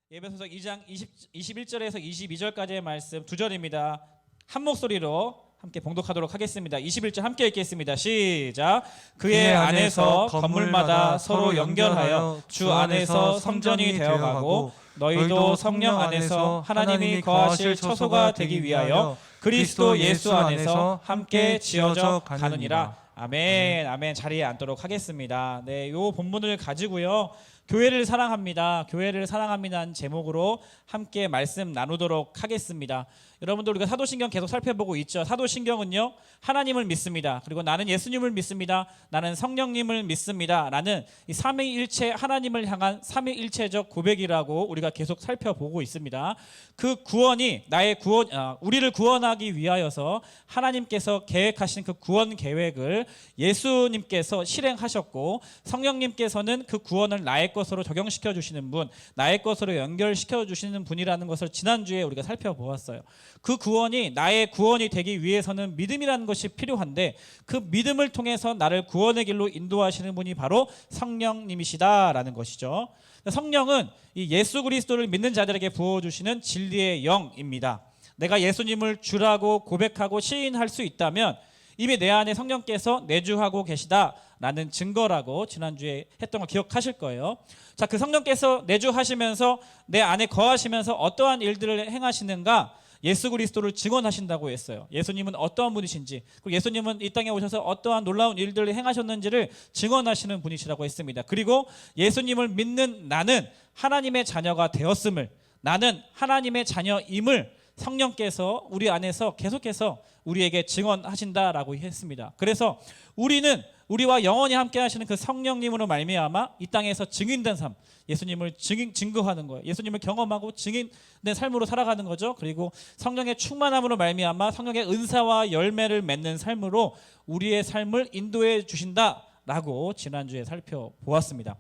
에베소서 2장 21절에서 22절까지의 말씀 두 절입니다. 한 목소리로 함께 봉독하도록 하겠습니다. 21절 함께 읽겠습니다. 시작. 그의 안에서 건물마다 서로 연결하여 주 안에서 성전이 되어가고 너희도 성령 안에서 하나님이 거하실 처소가 되기 위하여 그리스도 예수 안에서 함께 지어져 가느니라. 아멘. 아멘. 자리에 앉도록 하겠습니다. 네, 요 본문을 가지고요. 교회를 사랑합니다. 교회를 사랑합니다는 제목으로 함께 말씀 나누도록 하겠습니다. 여러분들 우리가 사도신경 계속 살펴보고 있죠. 사도신경은요, 하나님을 믿습니다. 그리고 나는 예수님을 믿습니다. 나는 성령님을 믿습니다. 라는 이 삼위일체 하나님을 향한 삼위일체적 고백이라고 우리가 계속 살펴보고 있습니다. 그 구원이 나의 구원, 우리를 구원하기 위하여서 하나님께서 계획하신 그 구원 계획을 예수님께서 실행하셨고, 성령님께서는 그 구원을 나의 것으로 적용시켜 주시는 분, 나의 것으로 연결시켜 주시는 분이라는 것을 지난주에 우리가 살펴보았어요. 그 구원이 나의 구원이 되기 위해서는 믿음이라는 것이 필요한데, 그 믿음을 통해서 나를 구원의 길로 인도하시는 분이 바로 성령님이시다라는 것이죠. 성령은 이 예수 그리스도를 믿는 자들에게 부어주시는 진리의 영입니다. 내가 예수님을 주라고 고백하고 시인할 수 있다면 이미 내 안에 성령께서 내주하고 계시다라는 증거라고 지난주에 했던 거 기억하실 거예요. 자, 그 성령께서 내주하시면서 내 안에 거하시면서 어떠한 일들을 행하시는가? 예수 그리스도를 증언하신다고 했어요. 예수님은 어떠한 분이신지, 그리고 예수님은 이 땅에 오셔서 어떠한 놀라운 일들을 행하셨는지를 증언하시는 분이시라고 했습니다. 그리고 예수님을 믿는 나는 하나님의 자녀가 되었음을, 나는 하나님의 자녀임을 성령께서 우리 안에서 계속해서 우리에게 증언하신다라고 했습니다. 그래서 우리는 우리와 영원히 함께 하시는 그 성령님으로 말미암아 이 땅에서 증인된 삶, 예수님을 증거하는 거예요. 예수님을 경험하고 증인된 삶으로 살아가는 거죠. 그리고 성령의 충만함으로 말미암아 성령의 은사와 열매를 맺는 삶으로 우리의 삶을 인도해 주신다라고 지난주에 살펴보았습니다.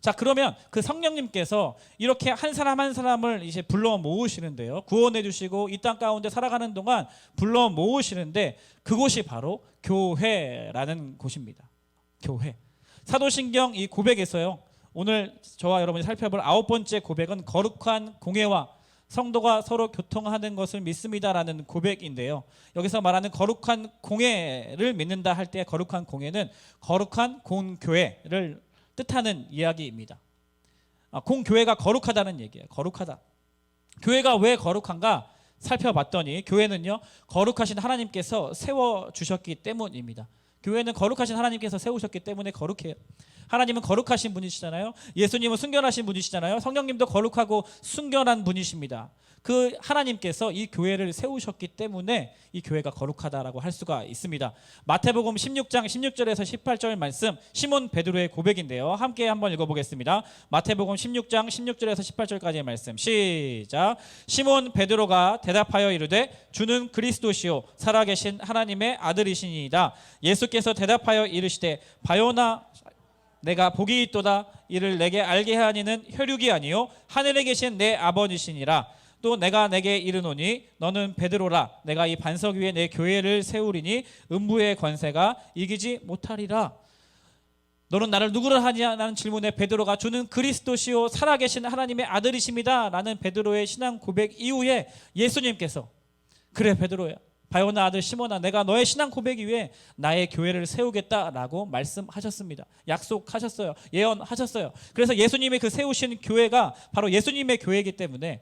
자, 그러면 그 성령님께서 이렇게 한 사람 한 사람을 이제 불러 모으시는데요. 구원해 주시고 이 땅 가운데 살아가는 동안 불러 모으시는데 그곳이 바로 교회라는 곳입니다. 교회. 사도신경 이 고백에서요. 오늘 저와 여러분이 살펴볼 9번째 고백은 거룩한 공회와 성도가 서로 교통하는 것을 믿습니다라는 고백인데요. 여기서 말하는 거룩한 공회를 믿는다 할 때 거룩한 공회는 거룩한 공교회를 뜻하는 이야기입니다. 공교회가 거룩하다는 얘기예요. 거룩하다. 교회가 왜 거룩한가 살펴봤더니 교회는요, 거룩하신 하나님께서 세워주셨기 때문입니다. 교회는 거룩하신 하나님께서 세우셨기 때문에 거룩해요. 하나님은 거룩하신 분이시잖아요. 예수님은 순결하신 분이시잖아요. 성령님도 거룩하고 순결한 분이십니다. 그 하나님께서 이 교회를 세우셨기 때문에 이 교회가 거룩하다라고 할 수가 있습니다. 마태복음 16장 16절에서 18절 말씀, 시몬 베드로의 고백인데요. 함께 한번 읽어보겠습니다. 마태복음 16장 16절에서 18절까지의 말씀 시작. 시몬 베드로가 대답하여 이르되 주는 그리스도시요 살아계신 하나님의 아들이시니이다. 예수께서 대답하여 이르시되 바요나 내가 복이 있도다. 이를 내게 알게 하니는 혈육이 아니요 하늘에 계신 내 아버지시니라. 또 내가 내게 이르노니 너는 베드로라. 내가 이 반석 위에 내 교회를 세우리니 음부의 권세가 이기지 못하리라. 너는 나를 누구를 하냐? 라는 질문에 베드로가 주는 그리스도시요 살아계신 하나님의 아들이십니다 라는 베드로의 신앙 고백 이후에 예수님께서 그래 베드로야, 바요나 아들 시몬아, 내가 너의 신앙 고백 위에 나의 교회를 세우겠다라고 말씀하셨습니다. 약속하셨어요. 예언하셨어요. 그래서 예수님이 그 세우신 교회가 바로 예수님의 교회이기 때문에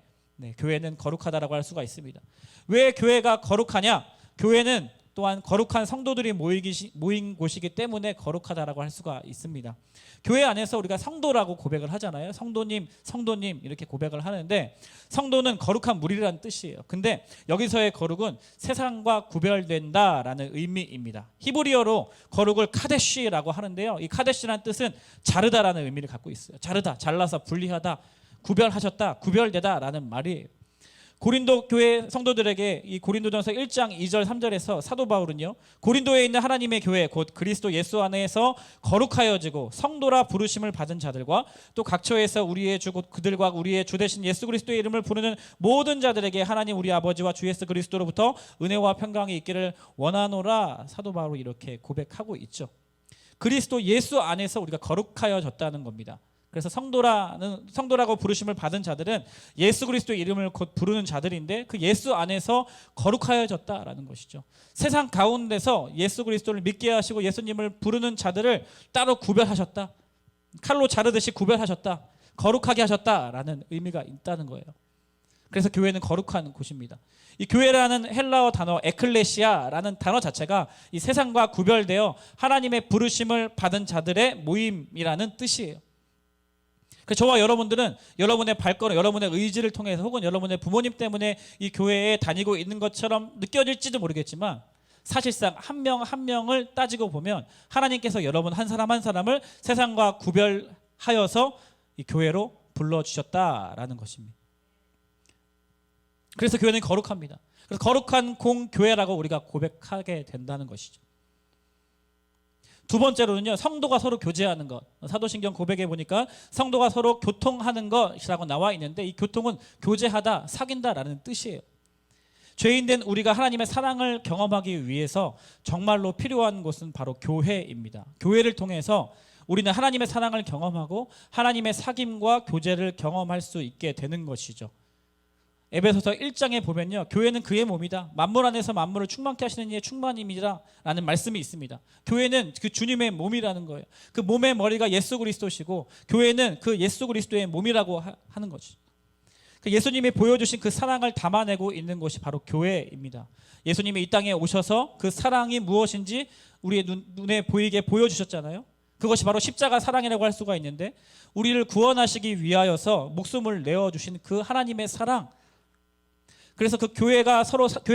교회는 거룩하다라고 할 수가 있습니다. 왜 교회가 거룩하냐? 교회는 또한 거룩한 성도들이 모인 곳이기 때문에 거룩하다라고 할 수가 있습니다. 교회 안에서 우리가 성도라고 고백을 하잖아요. 성도님, 성도님 이렇게 고백을 하는데 성도는 거룩한 무리라는 뜻이에요. 근데 여기서의 거룩은 세상과 구별된다라는 의미입니다. 히브리어로 거룩을 카데시라고 하는데요. 이 카데시라는 뜻은 자르다라는 의미를 갖고 있어요. 자르다, 잘라서 분리하다, 구별하셨다, 구별되다라는 말이에요. 고린도 교회 성도들에게 이 고린도전서 1장 2절 3절에서 사도 바울은요, 고린도에 있는 하나님의 교회 곧 그리스도 예수 안에서 거룩하여지고 성도라 부르심을 받은 자들과 또 각처에서 우리의 주 곧 그들과 우리의 주 되신 예수 그리스도의 이름을 부르는 모든 자들에게 하나님 우리 아버지와 주 예수 그리스도로부터 은혜와 평강이 있기를 원하노라. 사도 바울이 이렇게 고백하고 있죠. 그리스도 예수 안에서 우리가 거룩하여졌다는 겁니다. 그래서 성도라고 부르심을 받은 자들은 예수 그리스도의 이름을 곧 부르는 자들인데 그 예수 안에서 거룩하여졌다라는 것이죠. 세상 가운데서 예수 그리스도를 믿게 하시고 예수님을 부르는 자들을 따로 구별하셨다. 칼로 자르듯이 구별하셨다. 거룩하게 하셨다라는 의미가 있다는 거예요. 그래서 교회는 거룩한 곳입니다. 이 교회라는 헬라어 단어 에클레시아라는 단어 자체가 이 세상과 구별되어 하나님의 부르심을 받은 자들의 모임이라는 뜻이에요. 그래서 저와 여러분들은 여러분의 발걸음, 여러분의 의지를 통해서 혹은 여러분의 부모님 때문에 이 교회에 다니고 있는 것처럼 느껴질지도 모르겠지만 사실상 한 명 한 명을 따지고 보면 하나님께서 여러분 한 사람 한 사람을 세상과 구별하여서 이 교회로 불러주셨다라는 것입니다. 그래서 교회는 거룩합니다. 그래서 거룩한 공교회라고 우리가 고백하게 된다는 것이죠. 두 번째로는요, 성도가 서로 교제하는 것. 사도신경 고백에 보니까 성도가 서로 교통하는 것이라고 나와 있는데 이 교통은 교제하다, 사귄다라는 뜻이에요. 죄인된 우리가 하나님의 사랑을 경험하기 위해서 정말로 필요한 곳은 바로 교회입니다. 교회를 통해서 우리는 하나님의 사랑을 경험하고 하나님의 사귐과 교제를 경험할 수 있게 되는 것이죠. 에베소서 1장에 보면요, 교회는 그의 몸이다. 만물 안에서 만물을 충만케 하시는 이의 충만입니다 라는 말씀이 있습니다. 교회는 그 주님의 몸이라는 거예요. 그 몸의 머리가 예수 그리스도시고 교회는 그 예수 그리스도의 몸이라고 하는 거죠. 그 예수님이 보여주신 그 사랑을 담아내고 있는 것이 바로 교회입니다. 예수님이 이 땅에 오셔서 그 사랑이 무엇인지 우리의 눈에 보이게 보여주셨잖아요. 그것이 바로 십자가 사랑이라고 할 수가 있는데 우리를 구원하시기 위하여서 목숨을 내어주신 그 하나님의 사랑. 그래서 그 교회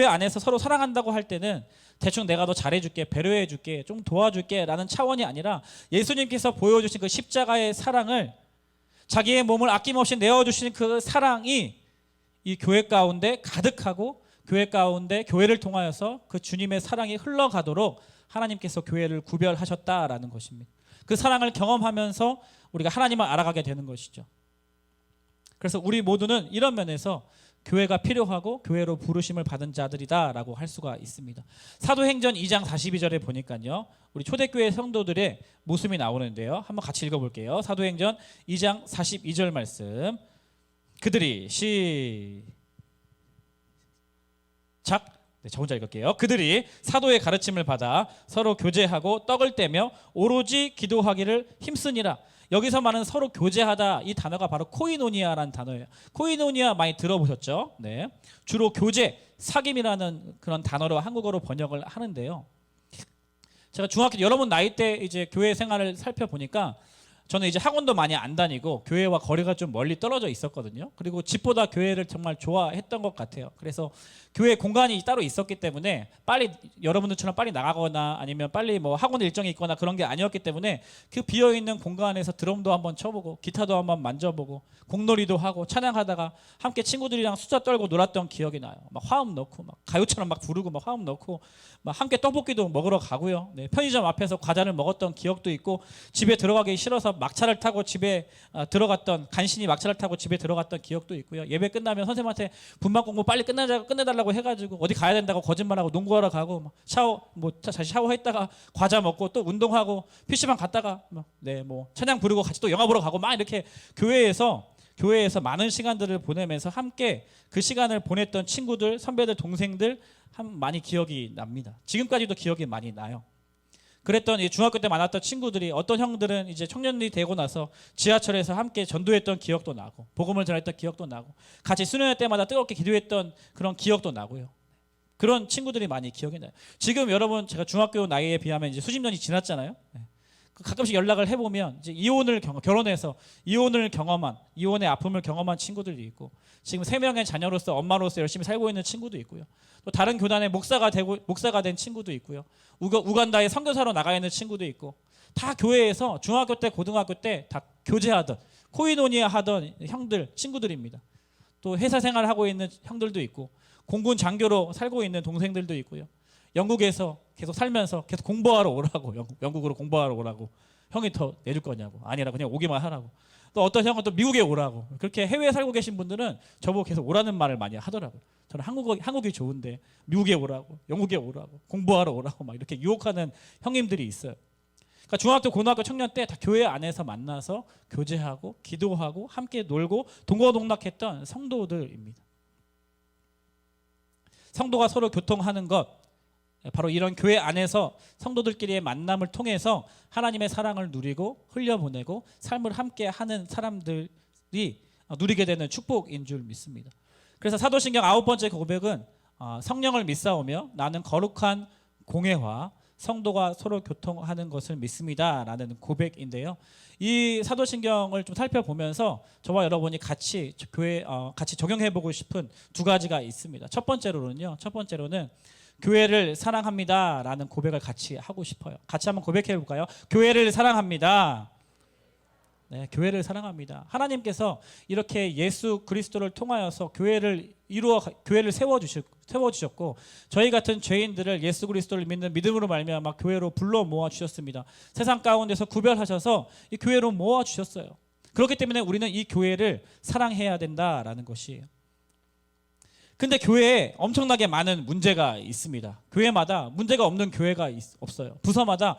안에서 서로 사랑한다고 할 때는 대충 내가 더 잘해줄게, 배려해줄게, 좀 도와줄게 라는 차원이 아니라 예수님께서 보여주신 그 십자가의 사랑을 자기의 몸을 아낌없이 내어주신 그 사랑이 이 교회 가운데 가득하고 교회 가운데 교회를 통하여서 그 주님의 사랑이 흘러가도록 하나님께서 교회를 구별하셨다라는 것입니다. 그 사랑을 경험하면서 우리가 하나님을 알아가게 되는 것이죠. 그래서 우리 모두는 이런 면에서 교회가 필요하고 교회로 부르심을 받은 자들이다라고 할 수가 있습니다. 사도행전 2장 42절에 보니까요, 우리 초대교회 성도들의 모습이 나오는데요. 한번 같이 읽어볼게요. 사도행전 2장 42절 말씀. 그들이 저 혼자 읽을게요. 그들이 사도의 가르침을 받아 서로 교제하고 떡을 떼며 오로지 기도하기를 힘쓰니라. 여기서 말하는 서로 교제하다, 이 단어가 바로 코이노니아라는 단어예요. 코이노니아 많이 들어보셨죠? 네. 주로 교제, 사귐이라는 그런 단어로 한국어로 번역을 하는데요. 제가 중학교 여러분 나이 때 이제 교회 생활을 살펴보니까 저는 이제 학원도 많이 안 다니고 교회와 거리가 좀 멀리 떨어져 있었거든요. 그리고 집보다 교회를 정말 좋아했던 것 같아요. 그래서 교회 공간이 따로 있었기 때문에 빨리 여러분들처럼 빨리 나가거나 아니면 빨리 뭐 학원 일정이 있거나 그런 게 아니었기 때문에 그 비어있는 공간에서 드럼도 한번 쳐보고 기타도 한번 만져보고 공놀이도 하고 찬양하다가 함께 친구들이랑 수다 떨고 놀았던 기억이 나요. 막 화음 넣고 막 가요처럼 막 부르고 막 화음 넣고 막 함께 떡볶이도 먹으러 가고요. 네, 편의점 앞에서 과자를 먹었던 기억도 있고 집에 들어가기 싫어서 막차를 타고 집에 간신히 막차를 타고 집에 들어갔던 기억도 있고요. 예배 끝나면 선생님한테 분만 공부 빨리 끝내달라고 해가지고 어디 가야 된다고 거짓말하고 농구하러 가고 막 다시 샤워했다가 과자 먹고 또 운동하고 PC방 갔다가 찬양 부르고 같이 또 영화 보러 가고 막 이렇게 교회에서 많은 시간들을 보내면서 함께 그 시간을 보냈던 친구들, 선배들, 동생들 많이 기억이 납니다. 지금까지도 기억이 많이 나요. 그랬던 중학교 때 만났던 친구들이 어떤 형들은 이제 청년들이 되고 나서 지하철에서 함께 전도했던 기억도 나고 복음을 전했던 기억도 나고 같이 수련회 때마다 뜨겁게 기도했던 그런 기억도 나고요. 그런 친구들이 많이 기억이 나요. 지금 여러분 제가 중학교 나이에 비하면 이제 수십 년이 지났잖아요. 가끔씩 연락을 해보면 이제 결혼해서 이혼을 경험한 이혼의 아픔을 경험한 친구들도 있고 지금 3명의 자녀로서 엄마로서 열심히 살고 있는 친구도 있고요. 또 다른 교단의 목사가 된 친구도 있고요. 우간다에 선교사로 나가 있는 친구도 있고 다 교회에서 중학교 때 고등학교 때 다 교제하던 코이노니아 하던 친구들입니다. 또 회사 생활을 하고 있는 형들도 있고 공군 장교로 살고 있는 동생들도 있고요. 영국에서 계속 살면서 계속 공부하러 오라고 영국으로 공부하러 오라고 형이 더 내줄 거냐고 아니라 그냥 오기만 하라고 또 어떤 형은 또 미국에 오라고 그렇게 해외에 살고 계신 분들은 저보고 계속 오라는 말을 많이 하더라고요. 저는 한국이 좋은데 미국에 오라고 영국에 오라고 공부하러 오라고 막 이렇게 유혹하는 형님들이 있어요. 그러니까 그러니까 중학교, 고등학교 청년 때 다 교회 안에서 만나서 교제하고 기도하고 함께 놀고 동거동락했던 성도들입니다. 성도가 서로 교통하는 것, 바로 이런 교회 안에서 성도들끼리의 만남을 통해서 하나님의 사랑을 누리고 흘려보내고 삶을 함께 하는 사람들이 누리게 되는 축복인 줄 믿습니다. 그래서 사도신경 9번째 고백은 성령을 믿사오며 나는 거룩한 공회와 성도가 서로 교통하는 것을 믿습니다 라는 고백인데요. 이 사도신경을 좀 살펴보면서 저와 여러분이 같이 같이 적용해보고 싶은 두 가지가 있습니다. 첫 번째로는 교회를 사랑합니다 라는 고백을 같이 하고 싶어요. 같이 한번 고백해 볼까요? 교회를 사랑합니다. 네, 교회를 사랑합니다. 하나님께서 이렇게 예수 그리스도를 통하여서 교회를 세워주셨고 저희 같은 죄인들을 예수 그리스도를 믿는 믿음으로 말미암아 교회로 불러 모아 주셨습니다. 세상 가운데서 구별하셔서 이 교회로 모아 주셨어요. 그렇기 때문에 우리는 이 교회를 사랑해야 된다라는 것이에요. 근데 교회에 엄청나게 많은 문제가 있습니다. 교회마다 문제가 없는 교회가 없어요. 부서마다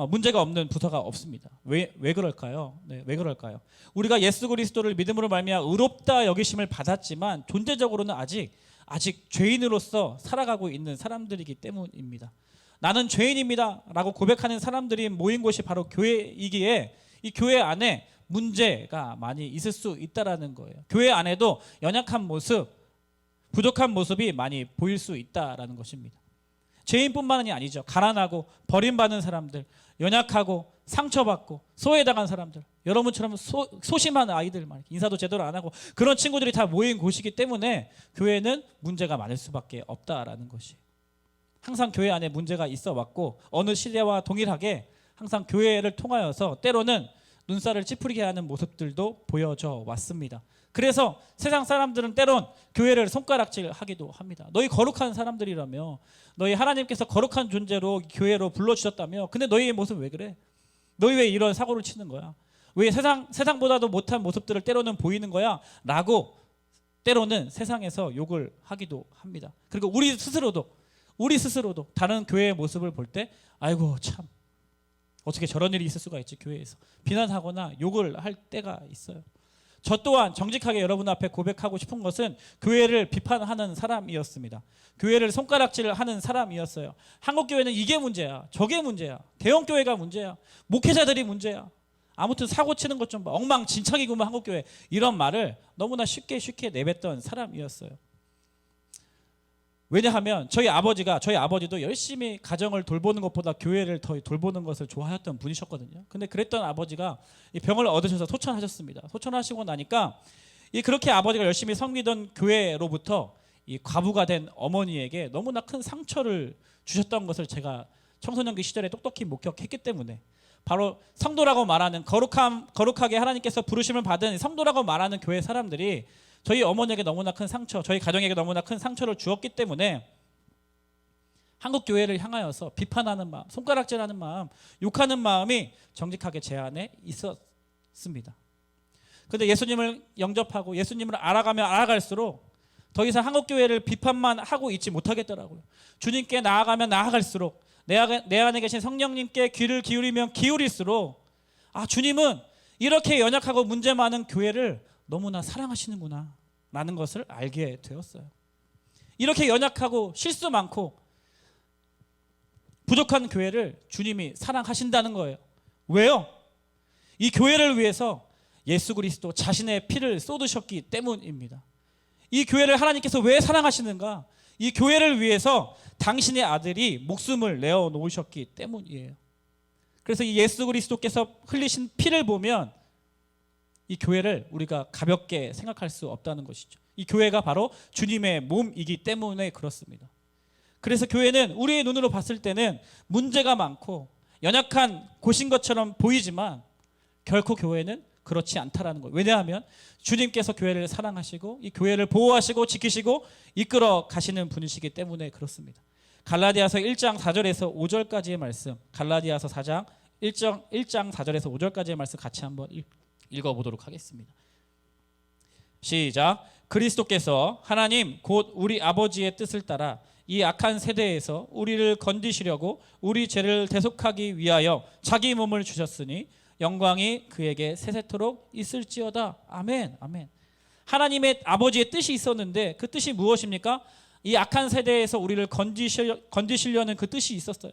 문제가 없는 부서가 없습니다. 왜 그럴까요? 네, 왜 그럴까요? 우리가 예수 그리스도를 믿음으로 말미암아 의롭다 여기심을 받았지만 존재적으로는 아직 죄인으로서 살아가고 있는 사람들이기 때문입니다. 나는 죄인입니다 라고 고백하는 사람들이 모인 곳이 바로 교회이기에 이 교회 안에 문제가 많이 있을 수 있다는 거예요. 교회 안에도 연약한 모습, 부족한 모습이 많이 보일 수 있다라는 것입니다. 죄인뿐만이 아니죠. 가난하고 버림받은 사람들, 연약하고 상처받고 소외당한 사람들, 여러분처럼 소심한 아이들, 인사도 제대로 안 하고 그런 친구들이 다 모인 곳이기 때문에 교회는 문제가 많을 수밖에 없다라는 것이. 항상 교회 안에 문제가 있어 왔고 어느 시대와 동일하게 항상 교회를 통하여서 때로는 눈살을 찌푸리게 하는 모습들도 보여져 왔습니다. 그래서 세상 사람들은 때론 교회를 손가락질하기도 합니다. 너희 거룩한 사람들이라며, 너희 하나님께서 거룩한 존재로 교회로 불러주셨다며, 근데 너희의 모습 왜 그래? 너희 왜 이런 사고를 치는 거야? 왜 세상보다도 못한 모습들을 때로는 보이는 거야? 라고 때로는 세상에서 욕을 하기도 합니다. 그리고 우리 스스로도 다른 교회의 모습을 볼 때 아이고 참 어떻게 저런 일이 있을 수가 있지, 교회에서 비난하거나 욕을 할 때가 있어요. 저 또한 정직하게 여러분 앞에 고백하고 싶은 것은 교회를 비판하는 사람이었습니다. 교회를 손가락질하는 사람이었어요. 한국교회는 이게 문제야, 저게 문제야, 대형교회가 문제야, 목회자들이 문제야, 아무튼 사고 치는 것 좀 봐, 엉망진창이구만 한국교회, 이런 말을 너무나 쉽게 내뱉던 사람이었어요. 왜냐하면 저희 아버지도 열심히 가정을 돌보는 것보다 교회를 더 돌보는 것을 좋아했던 분이셨거든요. 근데 그랬던 아버지가 이 병을 얻으셔서 소천하셨습니다. 소천하시고 나니까 그렇게 아버지가 열심히 섬기던 교회로부터 이 과부가 된 어머니에게 너무나 큰 상처를 주셨던 것을 제가 청소년기 시절에 똑똑히 목격했기 때문에, 바로 성도라고 말하는 거룩하게 하나님께서 부르심을 받은 성도라고 말하는 교회 사람들이 저희 어머니에게 너무나 큰 상처, 저희 가정에게 너무나 큰 상처를 주었기 때문에 한국 교회를 향하여서 비판하는 마음, 손가락질하는 마음, 욕하는 마음이 정직하게 제 안에 있었습니다. 그런데 예수님을 영접하고 예수님을 알아가면 알아갈수록 더 이상 한국 교회를 비판만 하고 있지 못하겠더라고요. 주님께 나아가면 나아갈수록, 내 안에 계신 성령님께 귀를 기울이면 기울일수록 주님은 이렇게 연약하고 문제 많은 교회를 너무나 사랑하시는구나 라는 것을 알게 되었어요. 이렇게 연약하고 실수 많고 부족한 교회를 주님이 사랑하신다는 거예요. 왜요? 이 교회를 위해서 예수 그리스도 자신의 피를 쏟으셨기 때문입니다. 이 교회를 하나님께서 왜 사랑하시는가? 이 교회를 위해서 당신의 아들이 목숨을 내어 놓으셨기 때문이에요. 그래서 이 예수 그리스도께서 흘리신 피를 보면 이 교회를 우리가 가볍게 생각할 수 없다는 것이죠. 이 교회가 바로 주님의 몸이기 때문에 그렇습니다. 그래서 교회는 우리의 눈으로 봤을 때는 문제가 많고 연약한 곳인 것처럼 보이지만 결코 교회는 그렇지 않다라는 거예요. 왜냐하면 주님께서 교회를 사랑하시고 이 교회를 보호하시고 지키시고 이끌어 가시는 분이시기 때문에 그렇습니다. 갈라디아서 1장 4절에서 5절까지의 말씀, 갈라디아서 4장 1장 4절에서 5절까지의 말씀 같이 한번 읽어보도록 하겠습니다. 시작. 그리스도께서 하나님 곧 우리 아버지의 뜻을 따라 이 악한 세대에서 우리를 건지시려고 우리 죄를 대속하기 위하여 자기 몸을 주셨으니 영광이 그에게 세세토록 있을지어다. 아멘. 아멘. 하나님의 아버지의 뜻이 있었는데 그 뜻이 무엇입니까? 이 악한 세대에서 우리를 건지시려는 그 뜻이 있었어요.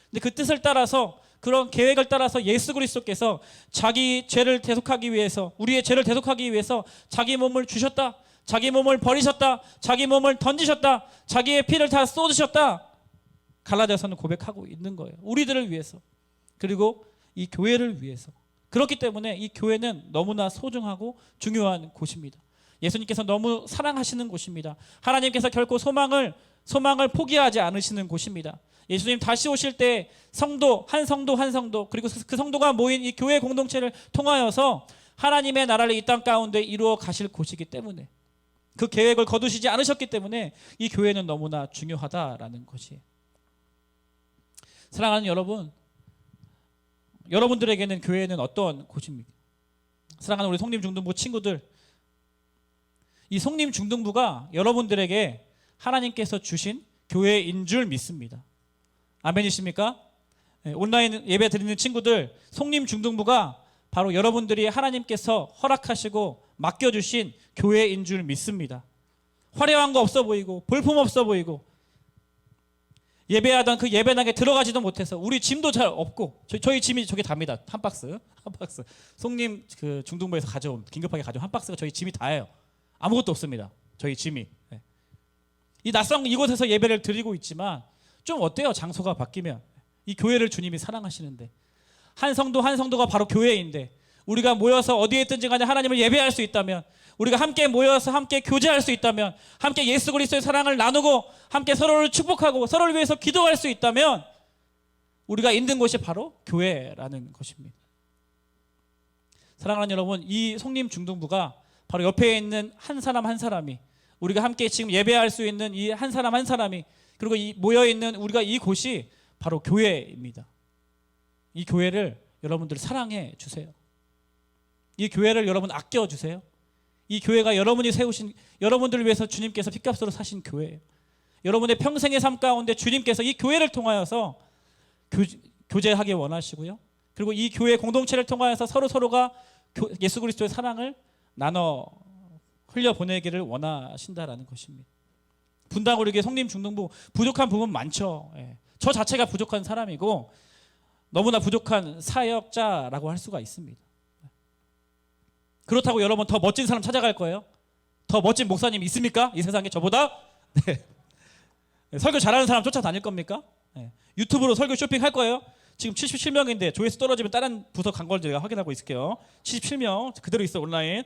근데 그 뜻을 따라서, 그런 계획을 따라서 예수 그리스도께서 자기 죄를 대속하기 위해서, 우리의 죄를 대속하기 위해서 자기 몸을 주셨다. 자기 몸을 버리셨다. 자기 몸을 던지셨다. 자기의 피를 다 쏟으셨다. 갈라디아서는 고백하고 있는 거예요. 우리들을 위해서, 그리고 이 교회를 위해서. 그렇기 때문에 이 교회는 너무나 소중하고 중요한 곳입니다. 예수님께서 너무 사랑하시는 곳입니다. 하나님께서 결코 소망을 포기하지 않으시는 곳입니다. 예수님 다시 오실 때 성도 한 성도 그리고 그 성도가 모인 이 교회 공동체를 통하여서 하나님의 나라를 이 땅 가운데 이루어 가실 곳이기 때문에, 그 계획을 거두시지 않으셨기 때문에 이 교회는 너무나 중요하다라는 것이. 사랑하는 여러분, 여러분들에게는 교회는 어떤 곳입니까? 사랑하는 우리 성림중등부 친구들, 이 성림중등부가 여러분들에게 하나님께서 주신 교회인 줄 믿습니다. 아멘이십니까? 온라인 예배 드리는 친구들, 성림중등부가 바로 여러분들이 하나님께서 허락하시고 맡겨주신 교회인 줄 믿습니다. 화려한 거 없어 보이고 볼품 없어 보이고 예배하던 그 예배당에 들어가지도 못해서 우리 짐도 잘 없고, 저희 짐이 저기 답니다. 한 박스. 성림 그 중등부에서 긴급하게 가져온 한 박스가 저희 짐이 다예요. 아무것도 없습니다. 저희 짐이. 이 낯선 이곳에서 예배를 드리고 있지만 좀 어때요? 장소가 바뀌면. 이 교회를 주님이 사랑하시는데, 한 성도가 바로 교회인데, 우리가 모여서 어디에 있든지 간에 하나님을 예배할 수 있다면, 우리가 함께 모여서 함께 교제할 수 있다면, 함께 예수 그리스도의 사랑을 나누고 함께 서로를 축복하고 서로를 위해서 기도할 수 있다면, 우리가 있는 곳이 바로 교회라는 것입니다. 사랑하는 여러분, 이 성림중등부가 바로 옆에 있는 한 사람 한 사람이, 우리가 함께 지금 예배할 수 있는 이 한 사람 한 사람이, 그리고 이 모여있는 우리가 이 곳이 바로 교회입니다. 이 교회를 여러분들 사랑해 주세요. 이 교회를 여러분 아껴 주세요. 이 교회가 여러분이 세우신, 여러분들을 위해서 주님께서 핏값으로 사신 교회예요. 여러분의 평생의 삶 가운데 주님께서 이 교회를 통하여서 교제하기 원하시고요. 그리고 이 교회 공동체를 통하여서 서로가 예수 그리스도의 사랑을 나눠 흘려보내기를 원하신다라는 것입니다. 분당 우리 교회 성림중등부 부족한 부분 많죠. 저 자체가 부족한 사람이고 너무나 부족한 사역자라고 할 수가 있습니다. 그렇다고 여러분 더 멋진 사람 찾아갈 거예요? 더 멋진 목사님 있습니까? 이 세상에 저보다? 네. 설교 잘하는 사람 쫓아다닐 겁니까? 유튜브로 설교 쇼핑할 거예요? 지금 77명인데 조회수 떨어지면 다른 부서 간 걸 제가 확인하고 있을게요. 77명 그대로 있어 온라인.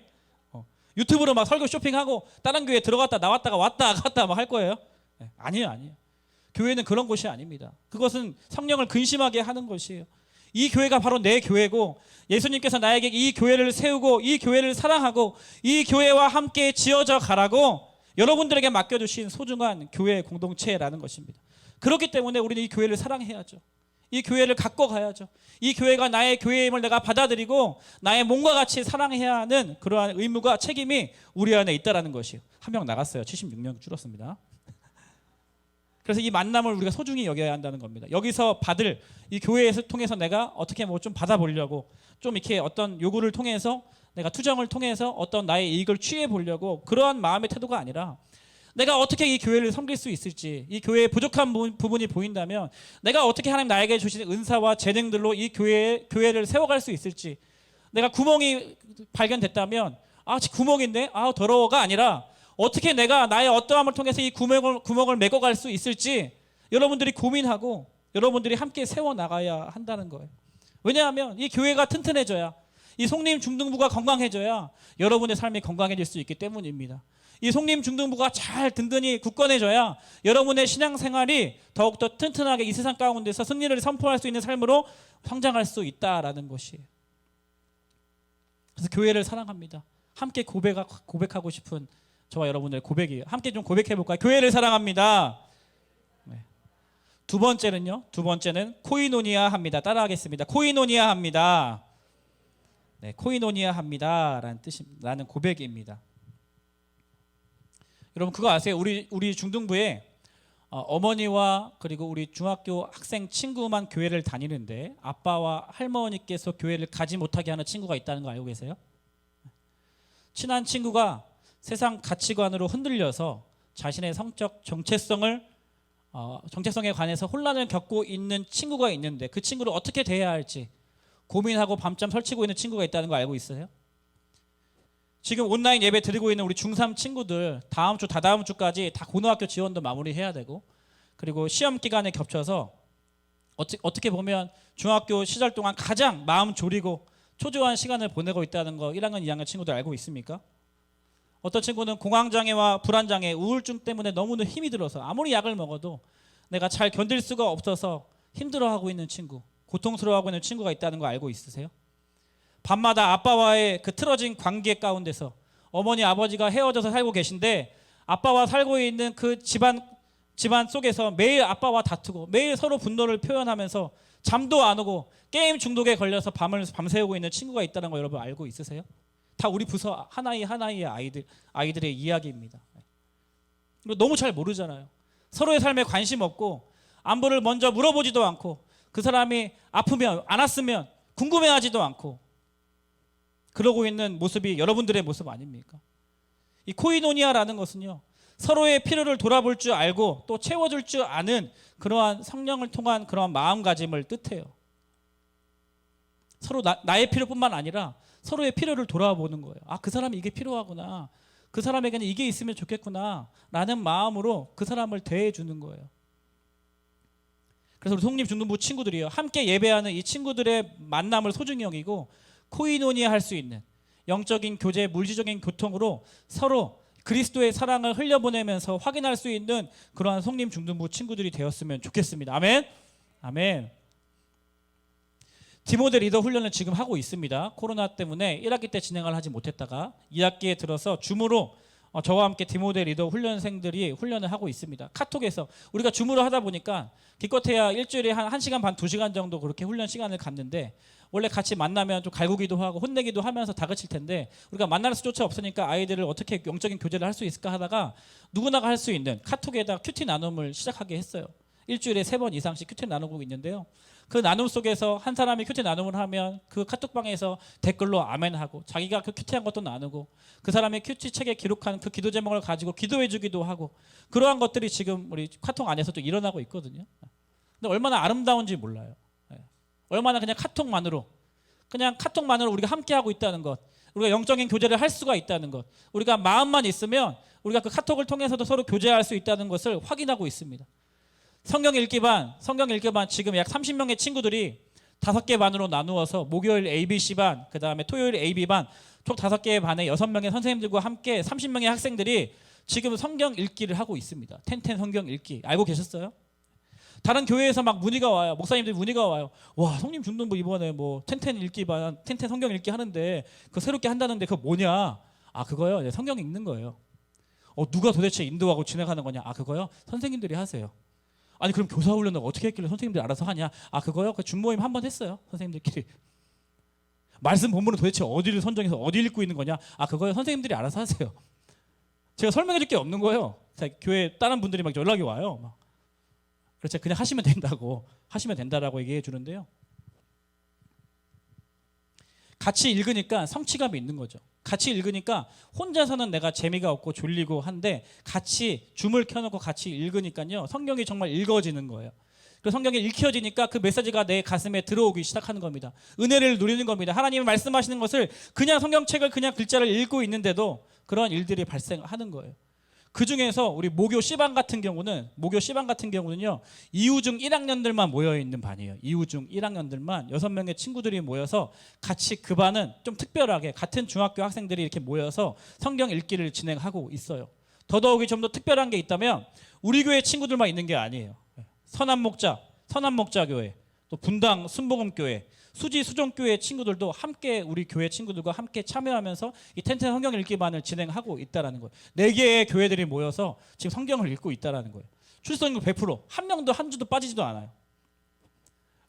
유튜브로 막 설교 쇼핑하고 다른 교회 들어갔다 나왔다가 왔다 갔다 막 할 거예요? 아니에요. 교회는 그런 곳이 아닙니다. 그것은 성령을 근심하게 하는 것이에요. 이 교회가 바로 내 교회고, 예수님께서 나에게 이 교회를 세우고 이 교회를 사랑하고 이 교회와 함께 지어져 가라고 여러분들에게 맡겨주신 소중한 교회 공동체라는 것입니다. 그렇기 때문에 우리는 이 교회를 사랑해야죠. 이 교회를 갖고 가야죠. 이 교회가 나의 교회임을 내가 받아들이고 나의 몸과 같이 사랑해야 하는 그러한 의무가, 책임이 우리 안에 있다는 것이에요. 한 명 나갔어요. 76명 줄었습니다. 그래서 이 만남을 우리가 소중히 여겨야 한다는 겁니다. 여기서 받을 이 교회에서 통해서 내가 어떻게 뭐 좀 받아보려고, 좀 이렇게 어떤 요구를 통해서, 내가 투정을 통해서 어떤 나의 이익을 취해 보려고, 그러한 마음의 태도가 아니라, 내가 어떻게 이 교회를 섬길 수 있을지, 이 교회에 부족한 부분이 보인다면 내가 어떻게 하나님 나에게 주신 은사와 재능들로 이 교회를 세워갈 수 있을지, 내가 구멍이 발견됐다면 구멍인데 더러워가 아니라 어떻게 내가 나의 어떠함을 통해서 이 구멍을 메꿔갈 수 있을지 여러분들이 고민하고 여러분들이 함께 세워나가야 한다는 거예요. 왜냐하면 이 교회가 튼튼해져야, 이 성림중등부가 건강해져야 여러분의 삶이 건강해질 수 있기 때문입니다. 이 성림중등부가 잘 든든히 굳건해져야 여러분의 신앙생활이 더욱더 튼튼하게 이 세상 가운데서 승리를 선포할 수 있는 삶으로 성장할 수 있다라는 것이에요. 그래서 교회를 사랑합니다. 함께 고백하고 싶은 저와 여러분들의 고백이에요. 함께 좀 고백해볼까요? 교회를 사랑합니다. 네. 두 번째는 코이노니아 합니다. 따라하겠습니다. 코이노니아 합니다. 네, 코이노니아 합니다 라는 고백입니다. 여러분 그거 아세요? 우리 중등부에 어머니와 그리고 우리 중학교 학생 친구만 교회를 다니는데 아빠와 할머니께서 교회를 가지 못하게 하는 친구가 있다는 거 알고 계세요? 친한 친구가 세상 가치관으로 흔들려서 자신의 성적 정체성에 관해서 혼란을 겪고 있는 친구가 있는데 그 친구를 어떻게 대해야 할지 고민하고 밤잠 설치고 있는 친구가 있다는 거 알고 있어요? 지금 온라인 예배 드리고 있는 우리 중3 친구들 다음 주 다다음 주까지 다 고등학교 지원도 마무리해야 되고 그리고 시험 기간에 겹쳐서 어떻게 보면 중학교 시절 동안 가장 마음 졸이고 초조한 시간을 보내고 있다는 거 1학년 2학년 친구들 알고 있습니까? 어떤 친구는 공황장애와 불안장애, 우울증 때문에 너무나 힘이 들어서 아무리 약을 먹어도 내가 잘 견딜 수가 없어서 힘들어하고 있는 친구, 고통스러워하고 있는 친구가 있다는 거 알고 있으세요? 밤마다 아빠와의 그 틀어진 관계 가운데서 어머니 아버지가 헤어져서 살고 계신데 아빠와 살고 있는 그 집안 속에서 매일 아빠와 다투고 매일 서로 분노를 표현하면서 잠도 안 오고 게임 중독에 걸려서 밤새우고 있는 친구가 있다는 거 여러분 알고 있으세요? 다 우리 부서 하나의 아이들의 이야기입니다. 너무 잘 모르잖아요. 서로의 삶에 관심 없고 안부를 먼저 물어보지도 않고 그 사람이 아프면 안 왔으면 궁금해하지도 않고 그러고 있는 모습이 여러분들의 모습 아닙니까? 이 코이노니아라는 것은요, 서로의 필요를 돌아볼 줄 알고 또 채워줄 줄 아는 그러한 성령을 통한 그러한 마음가짐을 뜻해요. 서로 나의 필요뿐만 아니라 서로의 필요를 돌아보는 거예요. 아, 그 사람이 이게 필요하구나. 그 사람에게는 이게 있으면 좋겠구나 라는 마음으로 그 사람을 대해주는 거예요. 그래서 우리 성립중등부 친구들이요, 함께 예배하는 이 친구들의 만남을 소중히 여기고 코이노니아 할 수 있는 영적인 교제, 물질적인 교통으로 서로 그리스도의 사랑을 흘려보내면서 확인할 수 있는 그러한 성립중등부 친구들이 되었으면 좋겠습니다. 아멘. 아멘. 디모데 리더 훈련을 지금 하고 있습니다. 코로나 때문에 1학기 때 진행을 하지 못했다가 2학기에 들어서 줌으로 저와 함께 디모데 리더 훈련생들이 훈련을 하고 있습니다. 카톡에서 우리가 줌으로 하다 보니까 기껏해야 일주일에 한 1시간 반, 2시간 정도 그렇게 훈련 시간을 갖는데 원래 같이 만나면 좀 갈구기도 하고 혼내기도 하면서 다그칠 텐데 우리가 만날 수조차 없으니까 아이들을 어떻게 영적인 교제를 할 수 있을까 하다가 누구나가 할 수 있는 카톡에다 큐티 나눔을 시작하게 했어요. 일주일에 3번 이상씩 큐티 나누고 있는데요. 그 나눔 속에서 한 사람이 큐티 나눔을 하면 그 카톡방에서 댓글로 아멘하고 자기가 그 큐티한 것도 나누고 그 사람의 큐티 책에 기록한 그 기도 제목을 가지고 기도해 주기도 하고 그러한 것들이 지금 우리 카톡 안에서도 일어나고 있거든요. 근데 얼마나 아름다운지 몰라요. 얼마나 그냥 카톡만으로 우리가 함께하고 있다는 것, 우리가 영적인 교제를 할 수가 있다는 것, 우리가 마음만 있으면 우리가 그 카톡을 통해서도 서로 교제할 수 있다는 것을 확인하고 있습니다. 성경 읽기 반 지금 약 30명의 친구들이 5개 반으로 나누어서 목요일 ABC 반, 그 다음에 토요일 AB 반, 총 5개의 반에 6명의 선생님들과 함께 30명의 학생들이 지금 성경 읽기를 하고 있습니다. 텐텐 성경 읽기 알고 계셨어요? 다른 교회에서 막 문의가 와요. 목사님들이 문의가 와요. 와, 성님 중등부 이번에 뭐 텐텐 읽기 반, 텐텐 성경 읽기 하는데 그거 새롭게 한다는데 그거 뭐냐? 아, 그거요? 네, 성경 읽는 거예요. 누가 도대체 인도하고 진행하는 거냐? 아, 그거요? 선생님들이 하세요. 아니, 그럼 교사 훈련은 어떻게 했길래 선생님들이 알아서 하냐? 아, 그거요? 그 준모임 한 번 했어요. 선생님들끼리. 말씀 본문은 도대체 어디를 선정해서 어디 읽고 있는 거냐? 아, 그거요? 선생님들이 알아서 하세요. 제가 설명해 줄 게 없는 거예요. 교회 다른 분들이 막 연락이 와요. 막. 그래서 그냥 하시면 된다라고 얘기해 주는데요. 같이 읽으니까 성취감이 있는 거죠. 같이 읽으니까 혼자서는 내가 재미가 없고 졸리고 한데 같이 줌을 켜놓고 같이 읽으니까요, 성경이 정말 읽어지는 거예요. 그래서 성경이 읽혀지니까 그 메시지가 내 가슴에 들어오기 시작하는 겁니다. 은혜를 누리는 겁니다. 하나님이 말씀하시는 것을 그냥 성경책을 그냥 글자를 읽고 있는데도 그런 일들이 발생하는 거예요. 그 중에서 우리 모교 C반 같은 경우는요, 이우중 1학년들만 모여 있는 반이에요. 이우중 1학년들만 6명의 친구들이 모여서 같이 그 반은 좀 특별하게 같은 중학교 학생들이 이렇게 모여서 성경 읽기를 진행하고 있어요. 더더욱이 좀 더 특별한 게 있다면 우리 교회 친구들만 있는 게 아니에요. 선한목자교회, 또 분당 순복음교회, 수지 수종교회 친구들도 함께 우리 교회 친구들과 함께 참여하면서 이 텐텐 성경 읽기반을 진행하고 있다라는 거예요. 4개의 교회들이 모여서 지금 성경을 읽고 있다라는 거예요. 출석률 100%, 한 명도 한 주도 빠지지도 않아요.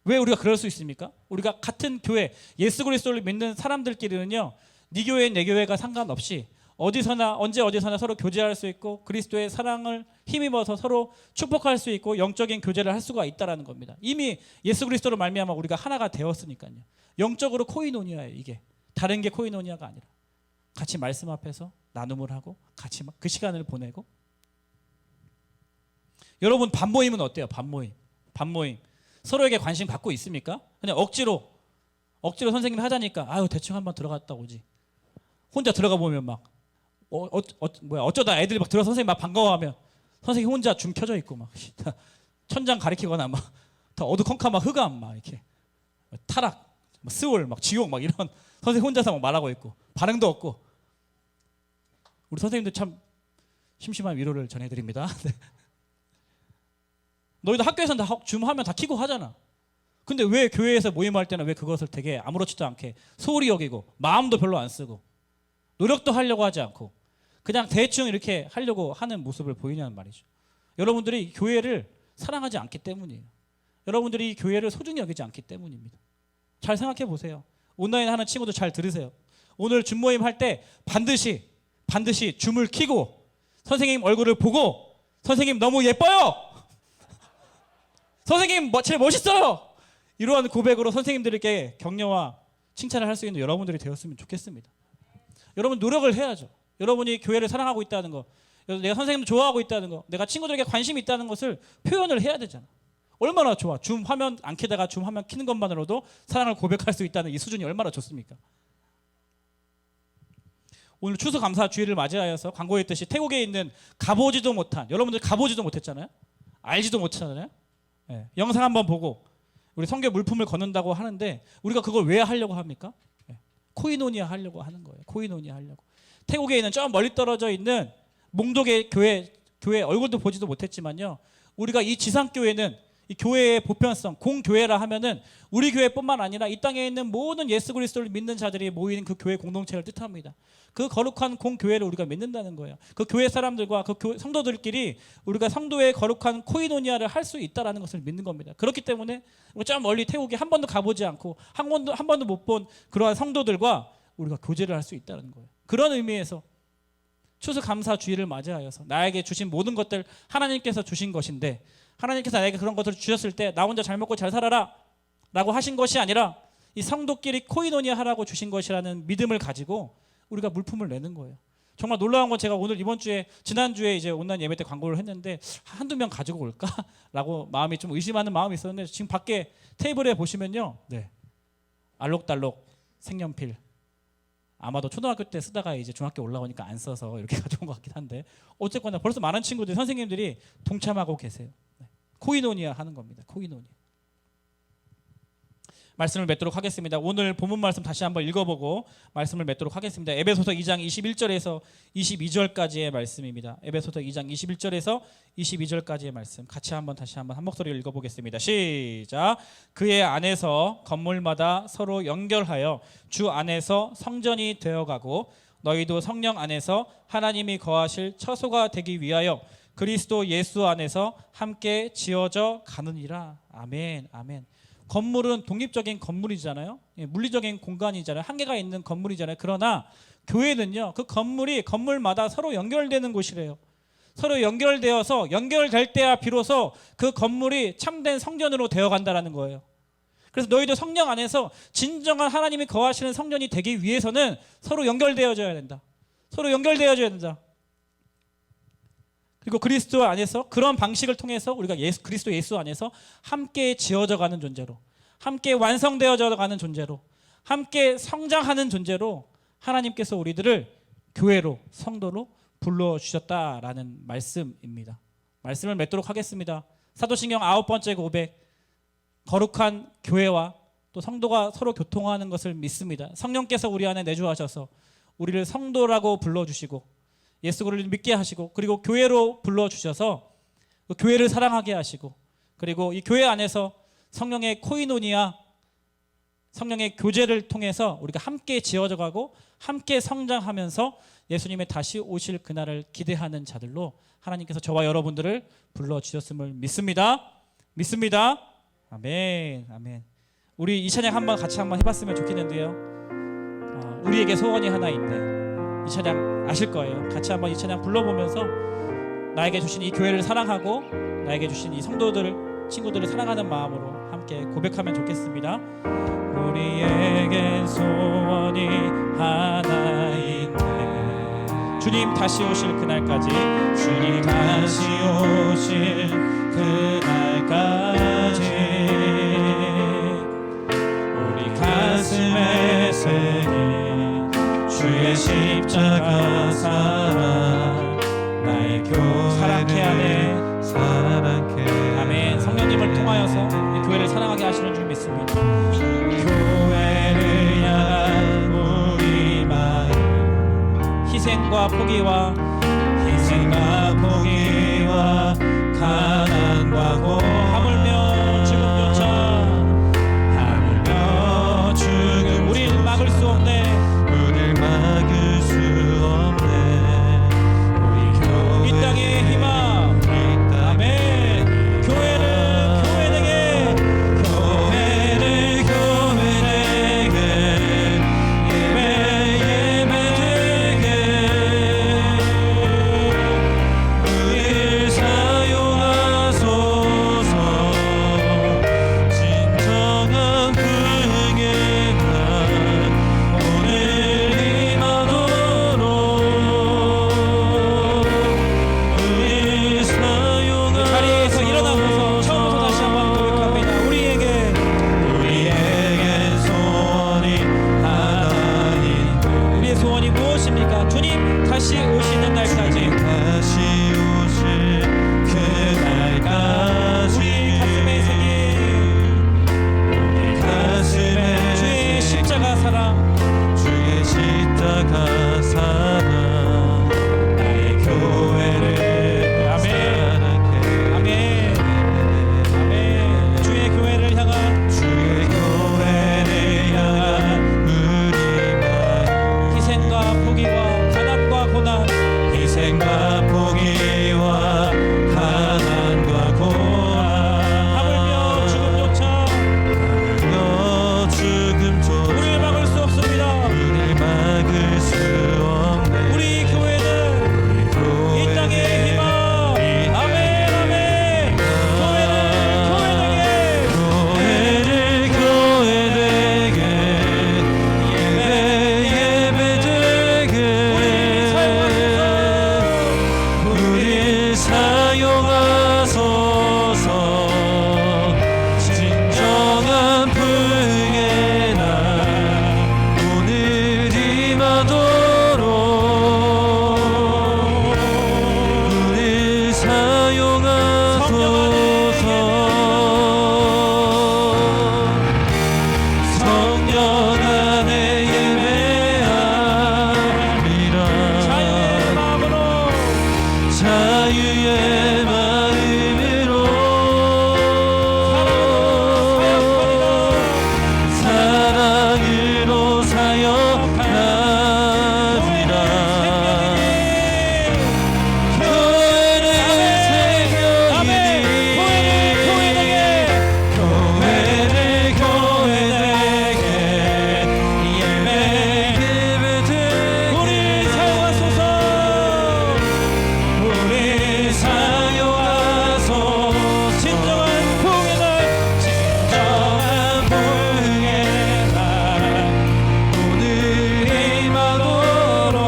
왜 우리가 그럴 수 있습니까? 우리가 같은 교회, 예수 그리스도를 믿는 사람들끼리는요, 네 교회 내 교회가 상관없이 어디서나 언제 어디서나 서로 교제할 수 있고 그리스도의 사랑을 힘입어서 서로 축복할 수 있고 영적인 교제를 할 수가 있다라는 겁니다. 이미 예수 그리스도로 말미암아 우리가 하나가 되었으니까요. 영적으로 코이노니아예요. 이게 다른 게 코이노니아가 아니라 같이 말씀 앞에서 나눔을 하고 같이 그 시간을 보내고. 여러분 반모임은 어때요? 반모임 서로에게 관심 갖고 있습니까? 그냥 억지로 선생님이 하자니까 아유 대충 한번 들어갔다 오지. 혼자 들어가 보면 막 어쩌다 애들이 막 들어서 선생님 막 반가워하면 선생님 혼자 줌 켜져 있고 막 천장 가리키거나 막 다 어두컴컴 막 흑암 막 이렇게 타락 스월 막 지옥 막 이런 선생님 혼자서 막 말하고 있고 반응도 없고. 우리 선생님들 참 심심한 위로를 전해드립니다. 네. 너희도 학교에서는 다 줌 하면 다 켜고 하잖아. 근데 왜 교회에서 모임할 때는 왜 그것을 되게 아무렇지도 않게 소홀히 여기고 마음도 별로 안 쓰고 노력도 하려고 하지 않고 그냥 대충 이렇게 하려고 하는 모습을 보이냐는 말이죠. 여러분들이 교회를 사랑하지 않기 때문이에요. 여러분들이 교회를 소중히 여기지 않기 때문입니다. 잘 생각해 보세요. 온라인 하는 친구들 잘 들으세요. 오늘 줌 모임 할 때 반드시 줌을 켜고 선생님 얼굴을 보고 선생님 너무 예뻐요. 선생님 제일 멋있어요. 이러한 고백으로 선생님들에게 격려와 칭찬을 할 수 있는 여러분들이 되었으면 좋겠습니다. 여러분 노력을 해야죠. 여러분이 교회를 사랑하고 있다는 거, 내가 선생님을 좋아하고 있다는 거, 내가 친구들에게 관심이 있다는 것을 표현을 해야 되잖아. 얼마나 좋아. 줌 화면 안 켜다가 줌 화면 켜는 것만으로도 사랑을 고백할 수 있다는 이 수준이 얼마나 좋습니까? 오늘 추수감사 주일을 맞이하여서 광고했듯이 태국에 있는 가보지도 못한, 여러분들 가보지도 못했잖아요. 알지도 못했잖아요. 네. 영상 한번 보고 우리 선교 물품을 거는다고 하는데 우리가 그걸 왜 하려고 합니까? 네. 코이노니아 하려고 하는 거예요. 코이노니아 하려고. 태국에 있는 저 멀리 떨어져 있는 몽독의 교회 얼굴도 보지도 못했지만요. 우리가 이 지상교회는 이 교회의 보편성, 공교회라 하면은 우리 교회뿐만 아니라 이 땅에 있는 모든 예수 그리스도를 믿는 자들이 모이는 그 교회 공동체를 뜻합니다. 그 거룩한 공교회를 우리가 믿는다는 거예요. 그 교회 사람들과 그 성도들끼리 우리가 성도의 거룩한 코이노니아를 할 수 있다라는 것을 믿는 겁니다. 그렇기 때문에 저 멀리 태국에 한 번도 가보지 않고 한 번도 못 본 그러한 성도들과 우리가 교제를 할 수 있다는 거예요. 그런 의미에서 추수감사 주일을 맞이하여서 나에게 주신 모든 것들 하나님께서 주신 것인데 하나님께서 나에게 그런 것들을 주셨을 때 나 혼자 잘 먹고 잘 살아라 라고 하신 것이 아니라 이 성도끼리 코이노니아 하라고 주신 것이라는 믿음을 가지고 우리가 물품을 내는 거예요. 정말 놀라운 건 제가 오늘 이번 주에 지난주에 이제 온라인 예배 때 광고를 했는데 한두 명 가지고 올까라고 마음이 좀 의심하는 마음이 있었는데 지금 밖에 테이블에 보시면요. 네. 알록달록 색연필 아마도 초등학교 때 쓰다가 이제 중학교 올라오니까 안 써서 이렇게 가져온 것 같긴 한데 어쨌거나 벌써 많은 친구들 선생님들이 동참하고 계세요. 네. 코이노니아 하는 겁니다. 코이노니아. 말씀을 맺도록 하겠습니다. 오늘 본문 말씀 다시 한번 읽어보고 말씀을 맺도록 하겠습니다. 에베소서 2장 21절에서 22절까지의 말씀입니다. 에베소서 2장 21절에서 22절까지의 말씀 같이 다시 한번 한 목소리를 읽어보겠습니다. 시작. 그의 안에서 건물마다 서로 연결하여 주 안에서 성전이 되어가고 너희도 성령 안에서 하나님이 거하실 처소가 되기 위하여 그리스도 예수 안에서 함께 지어져 가느니라. 아멘. 아멘. 건물은 독립적인 건물이잖아요. 물리적인 공간이잖아요. 한계가 있는 건물이잖아요. 그러나 교회는요. 그 건물마다 서로 연결되는 곳이래요. 서로 연결되어서 연결될 때야 비로소 그 건물이 참된 성전으로 되어간다는 거예요. 그래서 너희도 성령 안에서 진정한 하나님이 거하시는 성전이 되기 위해서는 서로 연결되어져야 된다. 서로 연결되어져야 된다. 그리고 그리스도 안에서 그런 방식을 통해서 우리가 그리스도 예수 안에서 함께 지어져 가는 존재로, 함께 완성되어져 가는 존재로, 함께 성장하는 존재로 하나님께서 우리들을 교회로, 성도로 불러주셨다라는 말씀입니다. 말씀을 맺도록 하겠습니다. 사도신경 9번째 고백, 거룩한 교회와 또 성도가 서로 교통하는 것을 믿습니다. 성령께서 우리 안에 내주하셔서 우리를 성도라고 불러주시고 예수 그리스도를 믿게 하시고 그리고 교회로 불러주셔서 교회를 사랑하게 하시고 그리고 이 교회 안에서 성령의 코이노니아, 성령의 교제를 통해서 우리가 함께 지어져 가고 함께 성장하면서 예수님의 다시 오실 그날을 기대하는 자들로 하나님께서 저와 여러분들을 불러주셨음을 믿습니다. 믿습니다. 아멘. 아멘. 우리 이 찬양 같이 한번 해봤으면 좋겠는데요. 우리에게 소원이 하나 있네. 이 찬양 아실 거예요. 같이 한번 이 찬양 불러보면서 나에게 주신 이 교회를 사랑하고 나에게 주신 이 성도들, 친구들을 사랑하는 마음으로 함께 고백하면 좋겠습니다. 우리에겐 소원이 하나 있네. 주님 다시 오실 그날까지, 주님 다시 오실 그날까지 우리 가슴에 새긴 주의 십자가 사랑, 나의 교회를 사랑케 하네. 아멘. 성령님을 통하여서 이 교회를 사랑하게 하시는 줄 믿습니다. 교회를 향한 우리 마음, 희생과 포기와 가난과 고 하물며 죽음 우릴 막을 수 없네. 이 땅의 희망. 아멘. 교회를 교회에게 우릴 사용하소서. 진정한 불행의 날 오늘 임하도록 우릴 사용하소서. 자리에서 일어나면서 처음부터 다시 한번 고백합니다. 우리에겐 소원이 하나 있네. 우리의 소원이 무엇입니까? 주님 다시 오시는 날까지, 우리 가슴에 새긴 주의 십자가 사랑, 나의 교회를 아멘. 아멘. 아멘. 주의 교회를 향한 우리 마음, 희생과 포기와 가난과 고난, 하물며 죽음조차 우리를 막을 수 없습니다. 우리 교회는 이 땅의 희망. 아멘. 아멘. 교회를 교회되게 예배되게 우릴 사용하소서. 진정한 불행의 날 오늘 임하도록 우릴 사용하소서. 성령 안에 예배하리라. 자유의 마음으로 자유의 마음으로 사랑으로 사역하리라. 교회를 새겨이니 교회를 교회되게 예배되게 우리 사용하소서. 우리 사용하소서. 진정한 부흥의 날, 진정한 불행의 날 오늘 임하도록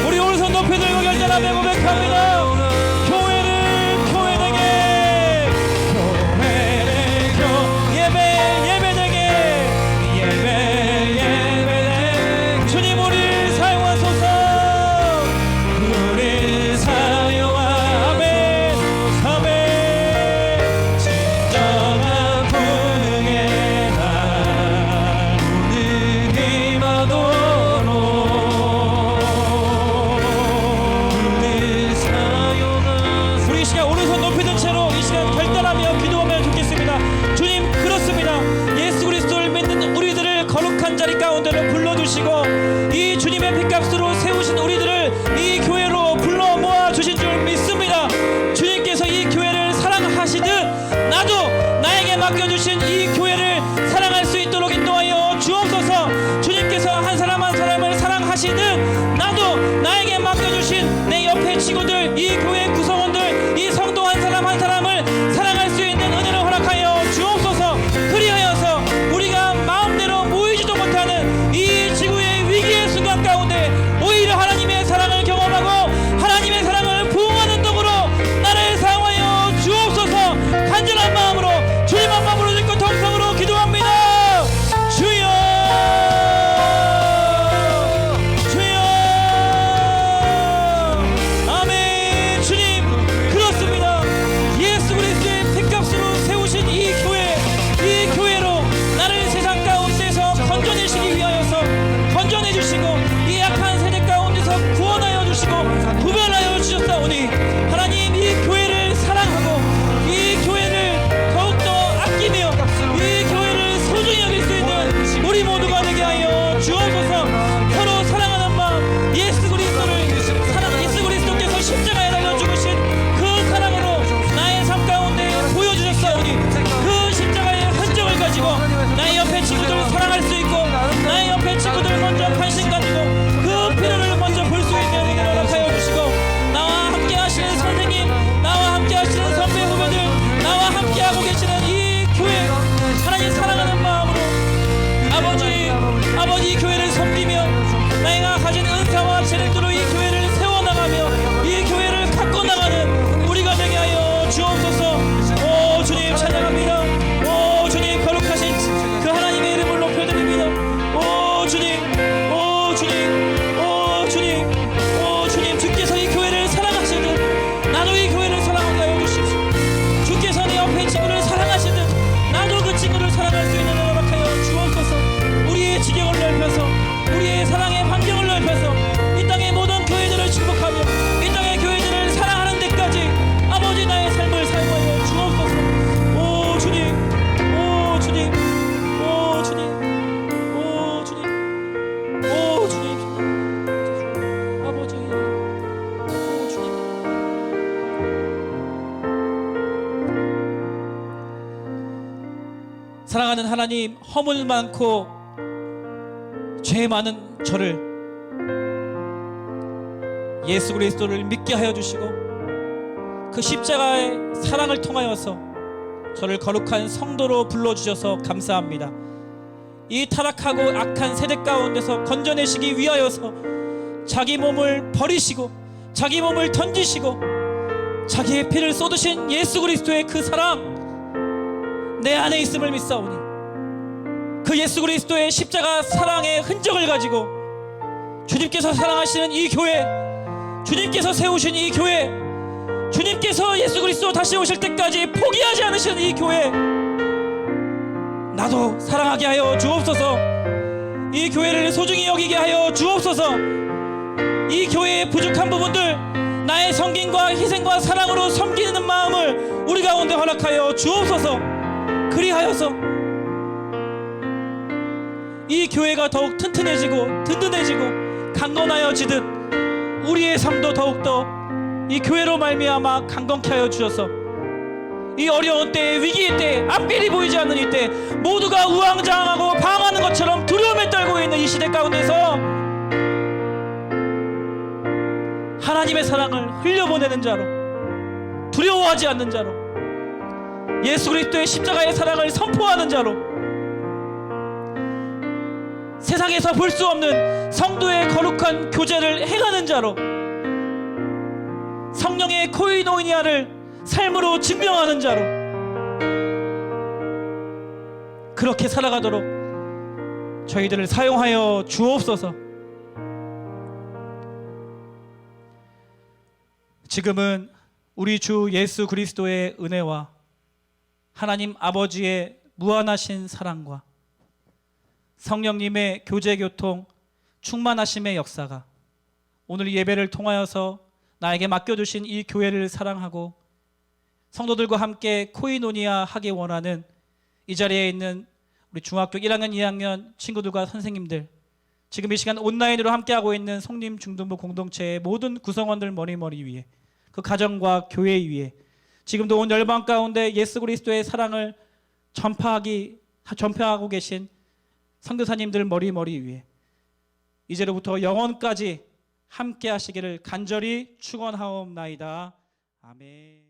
우리 오른손 높이 들고 결단하며 고백합니다. 교회를 교회되게, 예배되게 주님 우리를 사용하소서. 우리 아멘. 아멘. 진정한 불행의 날 오늘 임하도록 우리 사용하소서. 우리 이 시간 오른손 높이 든 채로 이 시간 결단하며 기도하면 좋겠습니다. 주님 그렇습니다. 예수 그리스도를 믿는 우리들을 거룩한 자리 가운데로 불러주시고 이 주님의 핏값으로 세우신 우리들을 이 교회로 불러 모아 주신 줄 믿습니다. 주님께서 이 교회를 사랑하시듯 나도 나에게 맡겨주신 이 교회를 사랑할 수 있도록 인도하여 주옵소서. 주님께서 한 사람 한 사람을 사랑하시듯 사랑하는 하나님, 허물 많고 죄 많은 저를 예수 그리스도를 믿게 하여 주시고 그 십자가의 사랑을 통하여서 저를 거룩한 성도로 불러주셔서 감사합니다. 이 타락하고 악한 세대 가운데서 건져내시기 위하여서 자기 몸을 버리시고 자기 몸을 던지시고 자기의 피를 쏟으신 예수 그리스도의 그 사랑 내 안에 있음을 믿사오니 그 예수 그리스도의 십자가 사랑의 흔적을 가지고 주님께서 사랑하시는 이 교회, 주님께서 세우신 이 교회, 주님께서 예수 그리스도 다시 오실 때까지 포기하지 않으시는 이 교회, 나도 사랑하게 하여 주옵소서. 이 교회를 소중히 여기게 하여 주옵소서. 이 교회의 부족한 부분들 나의 섬김과 희생과 사랑으로 섬기는 마음을 우리 가운데 허락하여 주옵소서. 그리하여서 이 교회가 더욱 튼튼해지고 든든해지고 강건하여지듯 우리의 삶도 더욱더 이 교회로 말미암아 강건케 하여 주셔서 이 어려운 때에, 위기의 때에, 앞길이 보이지 않는 이때 모두가 우왕좌왕하고 방황하는 것처럼 두려움에 떨고 있는 이 시대 가운데서 하나님의 사랑을 흘려보내는 자로, 두려워하지 않는 자로, 예수 그리스도의 십자가의 사랑을 선포하는 자로, 세상에서 볼 수 없는 성도의 거룩한 교제를 행하는 자로, 성령의 코이노니아를 삶으로 증명하는 자로 그렇게 살아가도록 저희들을 사용하여 주옵소서. 지금은 우리 주 예수 그리스도의 은혜와 하나님 아버지의 무한하신 사랑과 성령님의 교제교통 충만하심의 역사가 오늘 예배를 통하여서 나에게 맡겨주신 이 교회를 사랑하고 성도들과 함께 코이노니아 하기 원하는 이 자리에 있는 우리 중학교 1학년, 2학년 친구들과 선생님들, 지금 이 시간 온라인으로 함께하고 있는 성림 중등부 공동체의 모든 구성원들 머리 위에, 그 가정과 교회 위에 지금도 온 열방 가운데 예수 그리스도의 사랑을 전파하고 계신 선교사님들 머리 위에 이제로부터 영원까지 함께 하시기를 간절히 축원하옵나이다. 아멘.